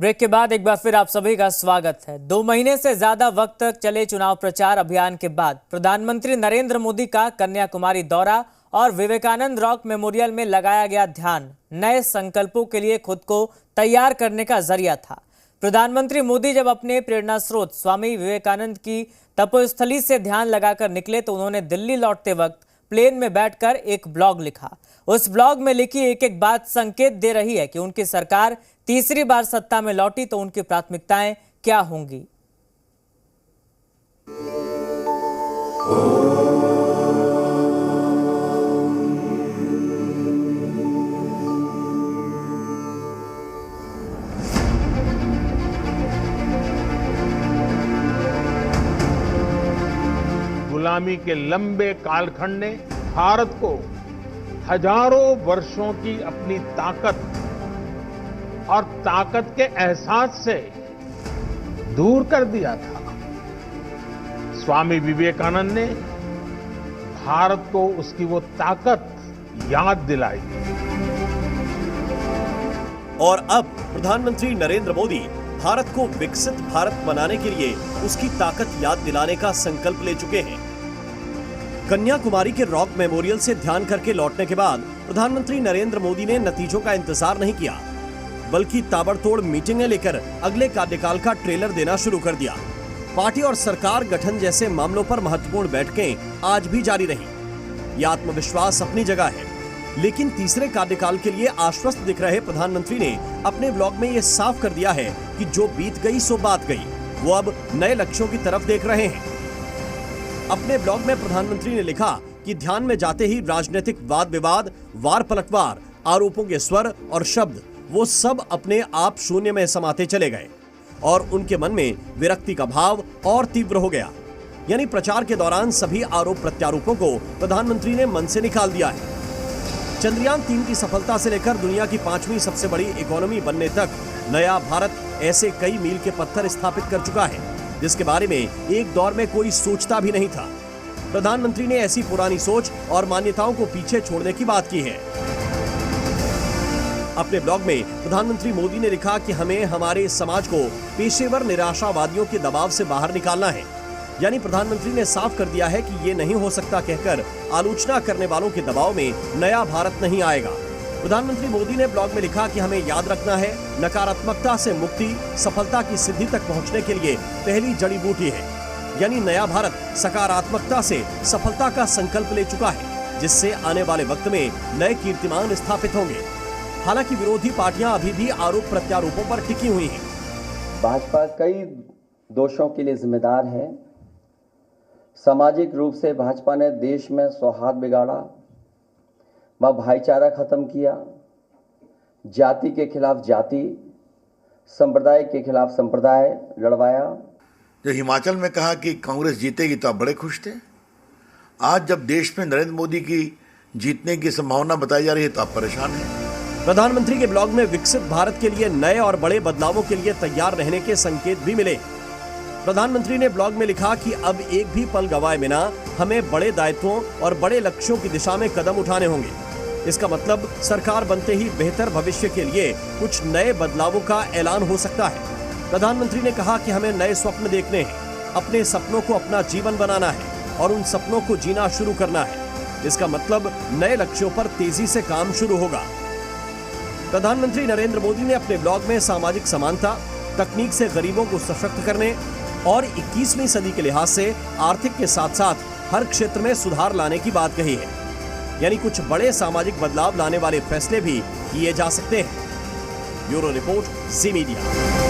Break के बाद एक बार फिर आप सभी का स्वागत है। 2 महीने से ज्यादा वक्त तक चले चुनाव प्रचार अभियान के बाद प्रधानमंत्री नरेंद्र मोदी का कन्याकुमारी दौरा और विवेकानंद रॉक मेमोरियल में लगाया गया ध्यान नए संकल्पों के लिए खुद को तैयार करने का जरिया था। प्रधानमंत्री मोदी जब अपने प्रेरणा स्रोत स्वामी विवेकानंद की तपोस्थली से ध्यान लगाकर निकले तो उन्होंने दिल्ली लौटते वक्त प्लेन में बैठकर एक ब्लॉग लिखा। उस ब्लॉग में लिखी एक एक बात संकेत दे रही है कि उनकी सरकार तीसरी बार सत्ता में लौटी तो उनकी प्राथमिकताएं क्या होंगी। गुलामी के लंबे कालखंड ने भारत को हजारों वर्षों की अपनी ताकत और ताकत के एहसास से दूर कर दिया था। स्वामी विवेकानंद ने भारत को उसकी वो ताकत याद दिलाई। और अब प्रधानमंत्री नरेंद्र मोदी भारत को विकसित भारत बनाने के लिए उसकी ताकत याद दिलाने का संकल्प ले चुके हैं। कन्याकुमारी के रॉक मेमोरियल से ध्यान करके लौटने के बाद प्रधानमंत्री नरेंद्र मोदी ने नतीजों का इंतजार नहीं किया, बल्कि ताबड़तोड़ मीटिंगें लेकर अगले कार्यकाल का ट्रेलर देना शुरू कर दिया। पार्टी और सरकार गठन जैसे मामलों पर महत्वपूर्ण बैठकें आज भी जारी रही। ये आत्मविश्वास अपनी जगह है, लेकिन तीसरे कार्यकाल के लिए आश्वस्त दिख रहे प्रधानमंत्री ने अपने ब्लॉग में ये साफ कर दिया है कि जो बीत गई सो बात गई। वो अब नए लक्ष्यों की तरफ देख रहे हैं। अपने ब्लॉग में प्रधानमंत्री ने लिखा कि ध्यान में जाते ही राजनीतिक वाद विवाद, वार पलटवार, आरोपों के स्वर और शब्द वो सब अपने आप शून्य में समाते चले गए और उनके मन में विरक्ति का भाव और तीव्र हो गया। यानी प्रचार के दौरान सभी आरोप प्रत्यारोपों को प्रधानमंत्री ने मन से निकाल दिया है। चंद्रयान 3 की सफलता से लेकर दुनिया की 5वीं सबसे बड़ी इकोनॉमी बनने तक नया भारत ऐसे कई मील के पत्थर स्थापित कर चुका है, जिसके बारे में एक दौर में कोई सोचता भी नहीं था। प्रधानमंत्री ने ऐसी पुरानी सोच और मान्यताओं को पीछे छोड़ने की बात की है। अपने ब्लॉग में प्रधानमंत्री मोदी ने लिखा कि हमें हमारे समाज को पेशेवर निराशावादियों के दबाव से बाहर निकालना है। यानी प्रधानमंत्री ने साफ कर दिया है कि ये नहीं हो सकता कहकर आलोचना करने वालों के दबाव में नया भारत नहीं आएगा। प्रधानमंत्री मोदी ने ब्लॉग में लिखा कि हमें याद रखना है, नकारात्मकता से मुक्ति सफलता की सिद्धि तक पहुंचने के लिए पहली जड़ी बूटी है। यानी नया भारत सकारात्मकता से सफलता का संकल्प ले चुका है, जिससे आने वाले वक्त में नए कीर्तिमान स्थापित होंगे। हालांकि विरोधी पार्टियां अभी भी आरोप प्रत्यारोपों पर टिकी हुई हैं। भाजपा कई दोषों के लिए जिम्मेदार है। सामाजिक रूप से भाजपा ने देश में सौहार्द बिगाड़ा, व भाईचारा खत्म किया, जाति के खिलाफ जाति, संप्रदाय के खिलाफ संप्रदाय लड़वाया। जब हिमाचल में कहा कि कांग्रेस जीतेगी तो आप बड़े खुश थे। आज जब देश में नरेंद्र मोदी की जीतने की संभावना बताई जा रही है तो आप परेशान हैं। प्रधानमंत्री के ब्लॉग में विकसित भारत के लिए नए और बड़े बदलावों के लिए तैयार रहने के संकेत भी मिले। प्रधानमंत्री ने ब्लॉग में लिखा कि अब एक भी पल गंवाए बिना हमें बड़े दायित्वों और बड़े लक्ष्यों की दिशा में कदम उठाने होंगे। इसका मतलब सरकार बनते ही बेहतर भविष्य के लिए कुछ नए बदलावों का ऐलान हो सकता है। प्रधानमंत्री ने कहा कि हमें नए स्वप्न देखने हैं, अपने सपनों को अपना जीवन बनाना है और उन सपनों को जीना शुरू करना है। इसका मतलब नए लक्ष्यों पर तेजी से काम शुरू होगा। प्रधानमंत्री नरेंद्र मोदी ने अपने ब्लॉग में सामाजिक समानता, तकनीक से गरीबों को सशक्त करने और 21वीं सदी के लिहाज से आर्थिक के साथ साथ हर क्षेत्र में सुधार लाने की बात कही है। यानी कुछ बड़े सामाजिक बदलाव लाने वाले फैसले भी किए जा सकते हैं। ब्यूरो रिपोर्ट, जी मीडिया।